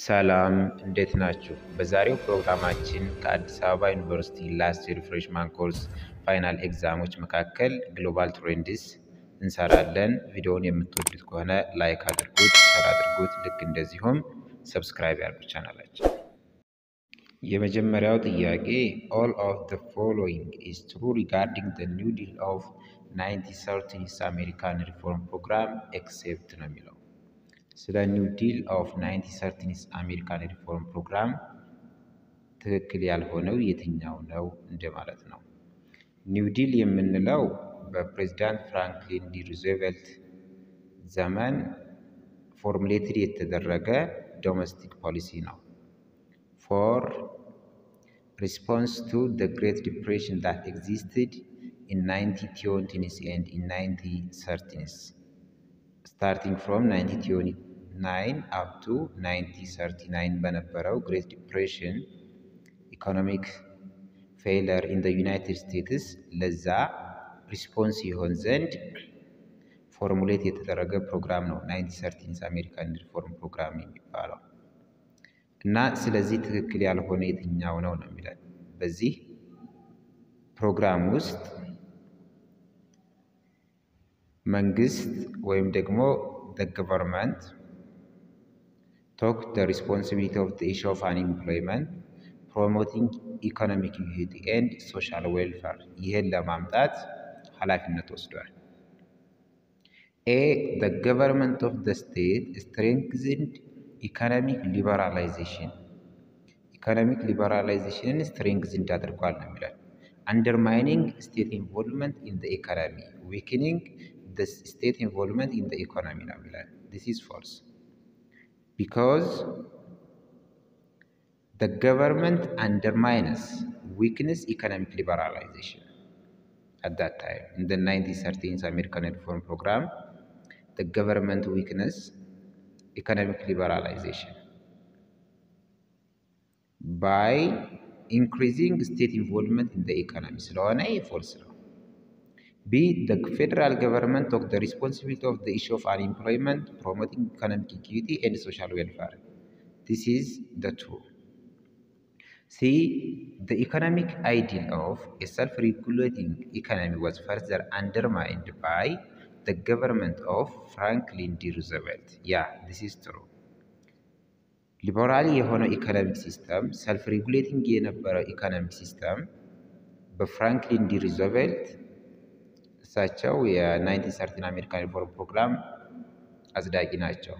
ሰላም እንዴት ናችሁ? በዛሬው ፕሮግራማችን ከአዲስ አበባ ዩኒቨርሲቲ ላስት ይር ፍሬሽማን ኮርስ ፋይናል ኤግዛሞች መካከል ግሎባል ትሬንድስ እንሰራለን። ቪዲዮውን የምትወዱት ከሆነ ላይክ አድርጉት፣ ሼር አድርጉት፣ ልክ እንደዚሁም ሰብስክራይብ ያድርጉ ቻናላችን። የመጀመሪያው ጥያቄ all of the following is true regarding the new deal of 1930s American reform program except ነው የሚለው ስለ ኒው ዲል ኦፍ 1930s አሜሪካን ሪፎርም ፕሮግራም ትክክል ያልሆነው የትኛው ነው እንደማለት ነው። ኒው ዲል የምንለው በፕሬዝዳንት ፍራንክሊን ዲ ሩዝቬልት ዘመን ፎርሙሌትድ የተደረገ ዶሜስቲክ ፖሊሲ ነው። ፎር ሪስፖንስ ቱ the Great Depression that existed in 1920s and in 1930s. Starting from 1929 up to 1939 በነበረው ግሬት ዲፕሬሽን ኢኮኖሚክ ፌለር ኢን ዘ ዩናይትድ ስቴትስ ለዛ ሪስፖንስ ይሆን ዘንድ ፎርሙሌት የተደረገ ፕሮግራም ነው 1930 አሜሪካን ሪፎርም ፕሮግራም የሚባለው እና ስለዚህ ትክክል ያልሆነ የትኛው ነው የሚለው በዚህ ፕሮግራም ውስጥ መንግስት ወይም ደግሞ the government took the responsibility of the issue of unemployment, promoting economic unity and social welfare ይሄን ለማምጣት ኃላፊነት ወስዷል። A. The government of the state strengthened economic liberalization. Economic liberalization strengthened አድርጓል ነው የሚለው undermining state involvement in the economy, weakening the state involvement in the economy ነው የሚለው this is false because the government undermines weakness economic liberalization at that time in the 1930s American reform program the government weakness economic liberalization by increasing state involvement in the economy ስለሆነ false ነው። B. The federal government took the responsibility of the issue of unemployment, promoting economic equity and social welfare. This is the true. C. The economic ideal of a self-regulating economy was further undermined by the government of Franklin D. Roosevelt. Yeah, this is true. ሊበራል የሆነው ኢኮኖሚክ ሲስተም ሰልፍ ሬጉሌቲንግ የነበረው ኢኮኖሚክ ሲስተም በፍራንክሊን ዲ ሩዝቬልት እሳቸው የ1930 አሜሪካን ሪፎርም ፕሮግራም አጽዳቂ ናቸው።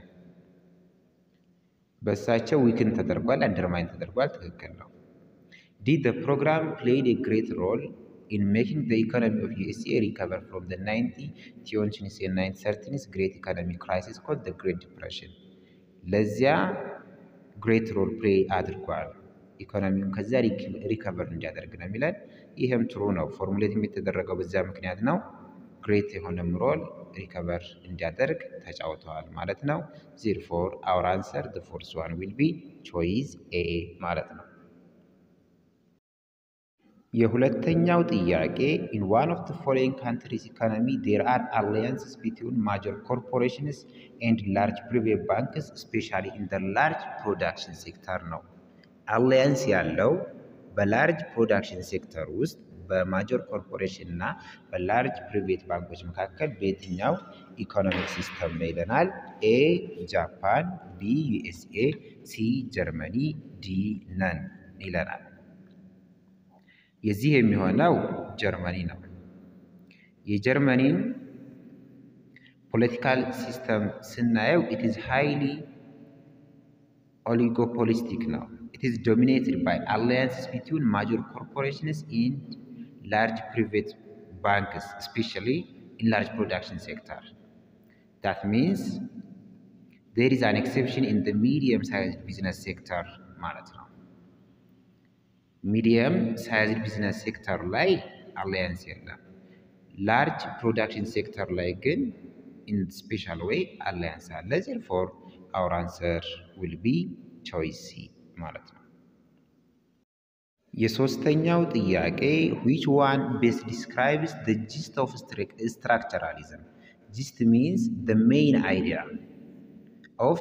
በእሳቸው ዊክን ተደርጓል፣ አንደርማይን ተደርጓል። ትክክል ነው። ዲ the program played a great role in making the economy of USA recover from the 1920s and 1930s great economic crisis called the Great Depression. ለዚያ ግሬት ሮል ፕሌይ አድርጓል ኢኮኖሚውን ከዛ ሪከቨር እንዲያደርግ ነው የሚለን። ይህም ትሩ ነው። ፎርሙሌት የተደረገው በዛ ምክንያት ነው። ግሬት የሆነም ሮል ሪከቨር እንዲያደርግ ተጫውተዋል ማለት ነው። therefore our answer the fourth one will be choice A ማለት ነው። የሁለተኛው ጥያቄ in one of the following countries economy there are alliances between major corporations and large private banks especially in the large production sector ነው። አሊያንስ ያለው በላርጅ ፕሮዳክሽን ሴክተር ውስጥ በማጆር ኮርፖሬሽን እና በላርጅ ፕራይቬት ባንኮች መካከል በየትኛው ኢኮኖሚክ ሲስተም ነው ይለናል። ኤ ጃፓን፣ ቢ ዩኤስኤ፣ ሲ ጀርመኒ፣ ዲ ነን ይለናል። የዚህ የሚሆነው ጀርመኒ ነው። የጀርመኒን ፖለቲካል ሲስተም ስናየው it is highly oligopolistic ነው። It is dominated by alliances between major corporations and large private banks, especially in large production sector. That means there is an exception in the medium-sized business sector ማለት ነው። medium-sized business sector ላይ alliance የለም። large production sector ላይ ግን in special way alliance አለ። therefore our answer will be choice C ማለት ነው። የሶስተኛው ጥያቄ which one best describes the gist of structuralism? Gist means the main idea of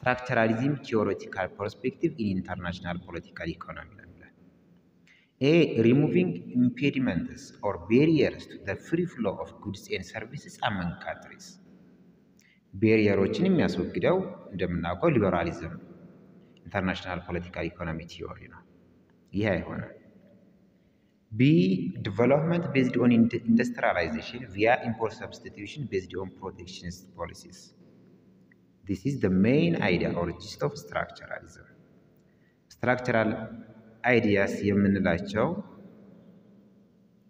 structuralism theoretical perspective in international political economy ነው የሚለው። A. Removing impediments or barriers to the free flow of goods and services among countries. ቤሪየሮችን የሚያስወግደው እንደምናውቀው ሊበራሊዝም ኢንተርናሽናል ፖለቲካል ኢኮኖሚ ቲዮሪ ነው። ይህ አይሆንም። B. Development based on industrialization via import substitution based on protectionist policies. This is the main idea or gist of structuralism. Structural ideas የምንላቸው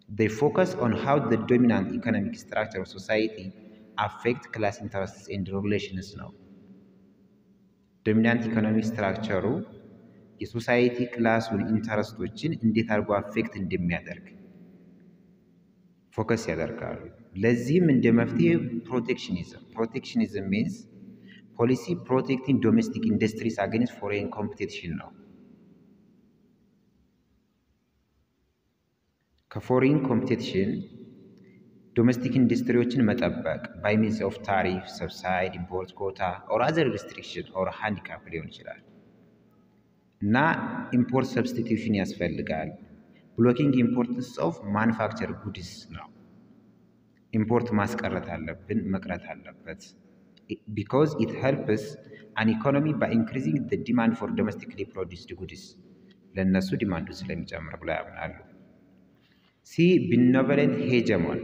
they focus on how the dominant economic structure of society affect class interests and relations ነው። ዶሚናንት ኢኮኖሚክ ስትራክቸሩ የሶሳይቲ ክላሱን ኢንተረስቶችን እንዴት አድርጎ አፌክት እንደሚያደርግ ፎከስ ያደርጋሉ። ለዚህም እንደ መፍትሄ ፕሮቴክሽኒዝም ሚንስ ፖሊሲ ፕሮቴክቲንግ ዶሜስቲክ ኢንዱስትሪስ አጌንስት ፎሬን ኮምፒቲሽን ነው። ከፎሬን ኮምፒቲሽን ዶሜስቲክ ኢንዱስትሪዎችን መጠበቅ ባይ ሚንስ ኦፍ ታሪፍ፣ ሰብሳይድ፣ ኢምፖርት ኮታ ኦር አዘር ሪስትሪክሽን ኦር ሃንዲካፕ ሊሆን ይችላል እና ኢምፖርት ሰብስቲቱሽን ያስፈልጋል። ብሎኪንግ ኢምፖርትስ ኦፍ ማኑፋክቸር ጉድስ ነው። ኢምፖርት ማስቀረት አለብን፣ መቅረት አለበት። ቢኮዝ ኢት ሄልፕስ አን ኢኮኖሚ ባይ ኢንክሪዚንግ ዘ ዲማንድ ፎር ዶሜስቲክሊ ፕሮዲውስድ ጉድስ ለእነሱ ዲማንዱ ስለሚጨምር ብለው ያምናሉ። ሲ benevolent hegemon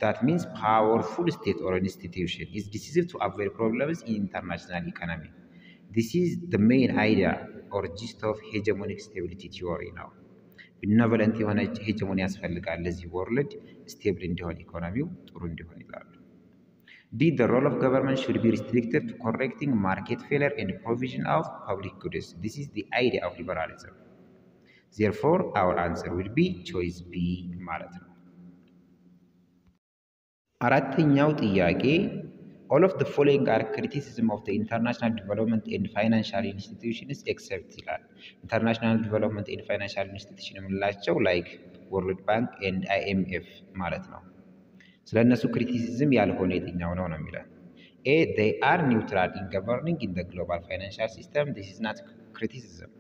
that means powerful state or institution is decisive to avoid problems in international economy. This is the main idea or gist of hegemonic stability theory now. benevolent የሆነ ሄጀሞኒ ያስፈልጋል ለዚህ ወርልድ ስቴብል እንዲሆን ኢኮኖሚው ጥሩ እንዲሆን ይላሉ። D. The role of government should be restricted to correcting market failure and provision of public goods. This is the idea of liberalism. Therefore, our answer will be choice B ማለት ነው። አራተኛው ጥያቄ all of the following are criticism of the international development and financial institutions except ይላል። ኢንተርናሽናል ዲቨሎፕመንት ኤንድ ፋይናንሻል ኢንስቲትዩሽን የምንላቸው ላይክ ወርልድ ባንክ ኤንድ IMF ማለት ነው። ስለ እነሱ ክሪቲሲዝም ያልሆነ የትኛው ነው ነው የሚለው። A. They are neutral in governing in the global financial system. This is not criticism.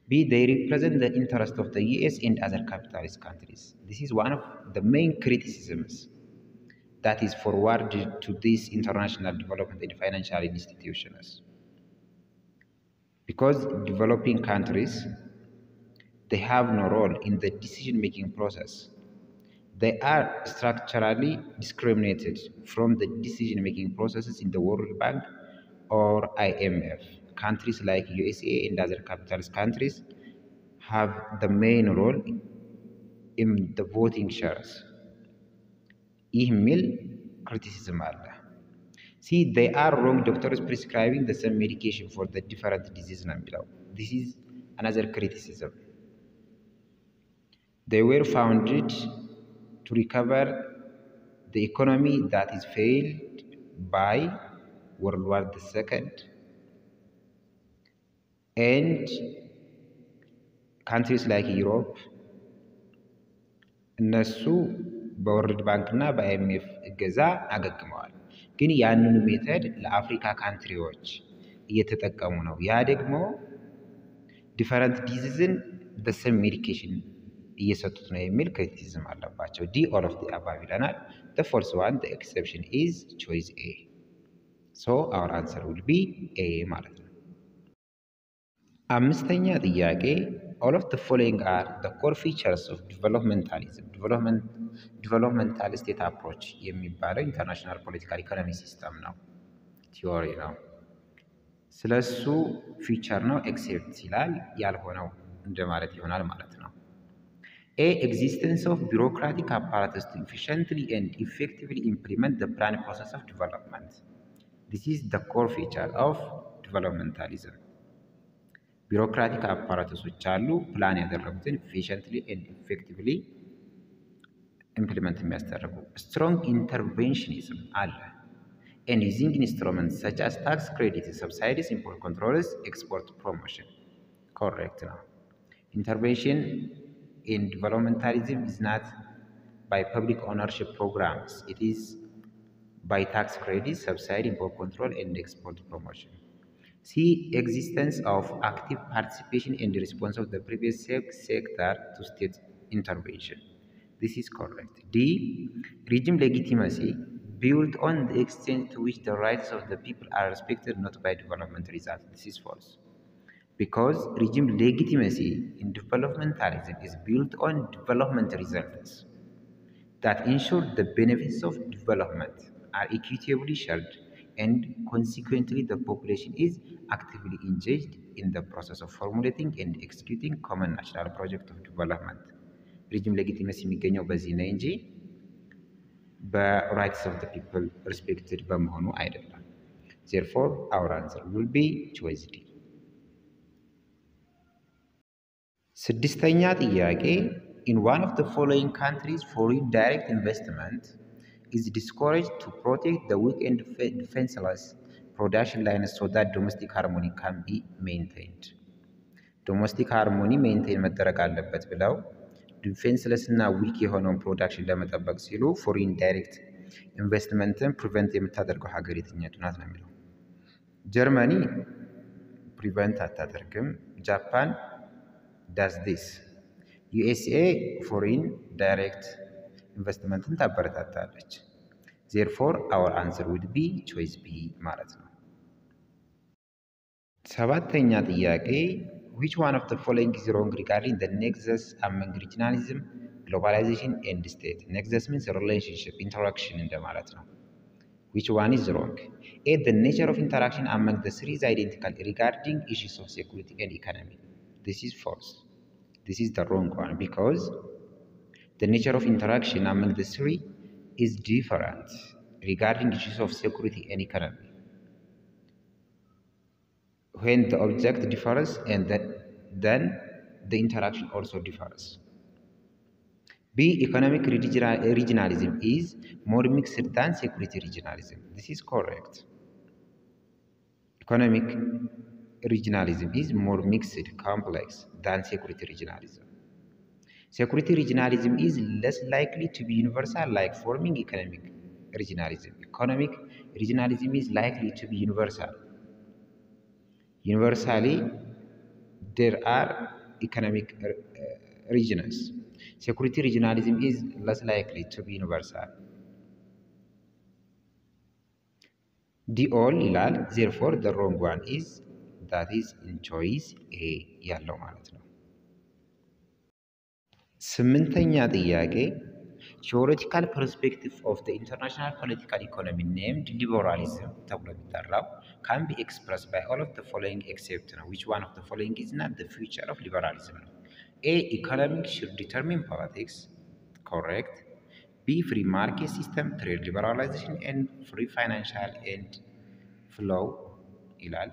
B. They represent the interest of the US and other capitalist countries. This is one of the main criticisms that is forwarded to these international development and financial institutions. Because developing countries, they have no role in the decision-making process. They are structurally discriminated from the decision-making processes in the World Bank or IMF. Countries like USA and other capitalist countries have the main role in the voting shares. ይህ የሚል ክሪቲሲዝም አለ። See, they are wrong doctors prescribing the same medication for the different disease ነው የሚለው። This is another criticism. They were founded to recover the economy that is failed by World War II and countries like Europe እነሱ በወርልድ ባንክ እና በአይኤምኤፍ እገዛ አገግመዋል። ግን ያንኑ ሜተድ ለአፍሪካ ካንትሪዎች እየተጠቀሙ ነው። ያ ደግሞ ዲፈረንት ዲዚዝን በሰም ሜዲኬሽን እየሰጡት ነው የሚል ክሪቲሲዝም አለባቸው። ዲ ኦል ኦፍ ዲ አባቭ ይለናል። the fourth one the exception is choice A. so our answer will be A ማለት ነው። አምስተኛ ጥያቄ all of the following are the core features of developmentalism. Developmental State Approach የሚባለው ኢንተርናሽናል ፖለቲካል ኢኮኖሚ ሲስተም ነው፣ ቲዮሪ ነው። ስለሱ ፊቸር ነው ኤክሴፕት ይላል፣ ያልሆነው እንደማለት ይሆናል ማለት ነው። A. Existence of bureaucratic apparatus to efficiently and effectively implement the planned process of development. This is the core feature of developmentalism. ቢሮክራቲክ አፓራተሶች አሉ፣ ፕላን ያደረጉትን ኤፊሽንትሊ ኤንድ ኢፌክቲቭሊ ኢምፕሊመንት የሚያስደርጉ። ስትሮንግ ኢንተርቬንሽኒዝም አለ ኤንድ ዩዚንግ ኢንስትሩመንትስ ሰች አስ ታክስ ክሬዲት፣ ሰብሳይዲስ፣ ኢምፖርት ኮንትሮልስ፣ ኤክስፖርት ፕሮሞሽን። ኮሬክት ነው። ኢንተርቬንሽን ኢን ዲቨሎፕመንታሊዝም ኢዝ ናት ባይ ፐብሊክ ኦነርሽፕ ፕሮግራምስ ኢት ኢዝ ባይ ታክስ ክሬዲት፣ ሰብሳይድ፣ ኢምፖርት ኮንትሮል ኤንድ ኤክስፖርት ፕሮሞሽን። C. Existence of active participation and response of the private sector to state intervention. This is correct. D. Regime legitimacy built on the extent to which the rights of the people are respected, not by development results. This is false. Because regime legitimacy in developmentalism is built on development results that ensure the benefits of development are equitably shared, and consequently the population is actively engaged in the process of formulating and executing common national project of development. regime legitimacy የሚገኘው በዚህ ነው እንጂ በራይትስ ኦፍ the people respected በመሆኑ አይደለም። Therefore our answer will be choice D. ስድስተኛ ጥያቄ in one of the following countries foreign direct investment is discouraged to protect the weak and defenseless production lines so that domestic harmony can be maintained. Domestic harmony maintain መደረግ አለበት ብለው ዲፌንስለስ እና ዊክ የሆነውን ፕሮዳክሽን ለመጠበቅ ሲሉ ፎሪን ዳይሬክት ኢንቨስትመንትን ፕሪቨንት የምታደርገው ሀገር የትኛቱ ናት ነው የሚለው። ጀርመኒ ፕሪቨንት አታደርግም። ጃፓን does this. USA foreign direct investmenትን ታበረታታለች። Therefore our answer would be choice B ማለት ነው። ሰባተኛ ጥያቄ which one of the following is wrong regarding the nexus among regionalism, globalization and state? Nexus means relationship, interaction እንደማለት ነው። Which one is wrong? A. The nature of interaction among the three is identical regarding issues of security and economy. This is false. This is the wrong one because the nature of interaction among the three is different regarding issues of security and economy. When the object differs and then the interaction also differs. B. Economic regionalism is more mixed than security regionalism. This is correct. Economic regionalism is more mixed, complex than security regionalism. Security regionalism is less likely to be universal, like forming economic regionalism. Economic regionalism is likely to be universal. Universally, there are economic regions. Security regionalism is less likely to be universal. D all ይላል። Therefore the wrong one is that is in choice A ያለው ማለት ነው። ስምንተኛ ጥያቄ theoretical perspective of the international political economy named liberalism ተብሎ የሚጠራው can be expressed by all of the following except ነው። Which one of the following is not the future of liberalism ነው? A. Economics should determine politics. Correct. B. Free market system, trade liberalization and free financial and flow ይላል።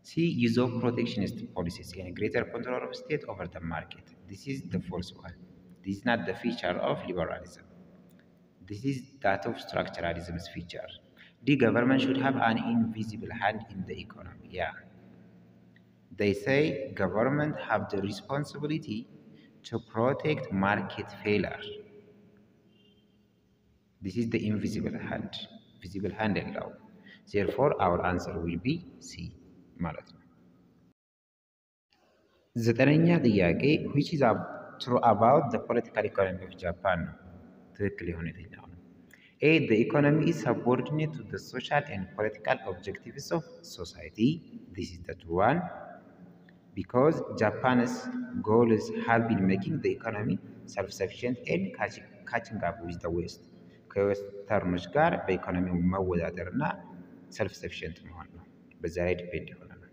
C. Use of protectionist policies and greater control of state over the market. This is the false one. This is not the feature of liberalism. This is that of structuralism's feature. The government should have an invisible hand in the economy. Yeah. They say government have the responsibility to protect market failure. This is the invisible hand. Visible hand allow. Therefore, our answer will be C. ማለት ነው። ዘጠነኛ ጥያቄ which is true about the political economy of Japan ነው። ትክክል የሆነ የትኛው ነው? A. The economy is subordinate to the social and political objectives of society. This is the true one. Because Japan's goals have been making the economy self-sufficient and catching up with the West. ከዌስተርኖች ጋር በኢኮኖሚው መወዳደር እና ሰልፍ ሰፊሽንት መሆን ነው። በዛ ላይ ዲፔንድ የሆነ ነው።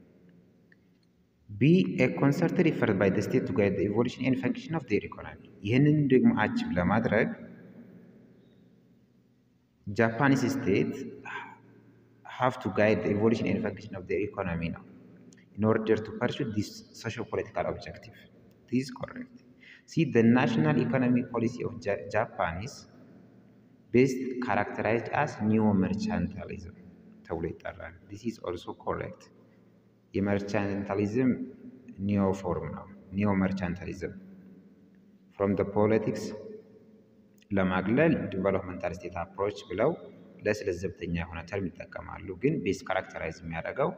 B. A concerted effort by the state to guide the evolution and function of their economy. ይህንን ደግሞ አቺቭ ለማድረግ Japanese state have to guide the evolution and function of their economy now in order to pursue this socio-political objective. This is correct. See, the national economic policy of Japan is best characterized as neo-mercantilism. This is also correct. Mercantilism neo form now, neo-mercantilism. From the politics ለማግለል developmental state approach ብለው ለስለዘብተኛ የሆነ ተርም ይጠቀማሉ። ግን ቤስ ካራክተራይዝ የሚያደርገው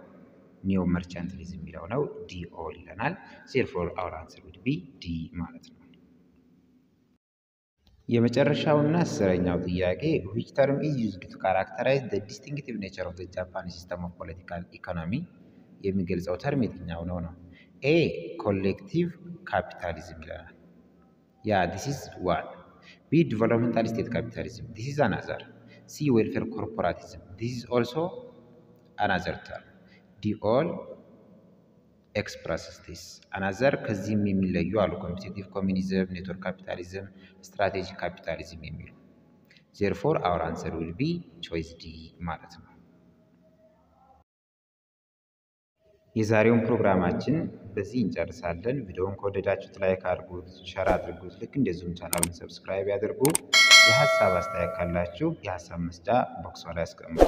neo-mercantilism የሚለው ነው ዲ ኦል ይለናል therefore our answer would be D ማለት ነው የመጨረሻውና አስረኛው ጥያቄ which term is used to characterize the distinctive nature of the Japanese system of political economy የሚገልጸው ተርም የትኛው ነው A collective capitalism ይላል this is one B developmental state capitalism this is another C welfare corporatism this is also another term D all expresses this another ከዚህም የሚለዩ አሉ competitive communism network capitalism strategic capitalism የሚሉ therefore our answer will be choice D ማለት ነው የዛሬውን ፕሮግራማችን በዚህ እንጨርሳለን ቪዲዮውን ከወደዳችሁት ላይክ አድርጉት ሼር አድርጉት ልክ እንደዚሁም ቻናሉን ሰብስክራይብ ያድርጉ የሐሳብ አስተያየት ካላችሁ የሐሳብ መስጫ ቦክስ ላይ አስቀምጡ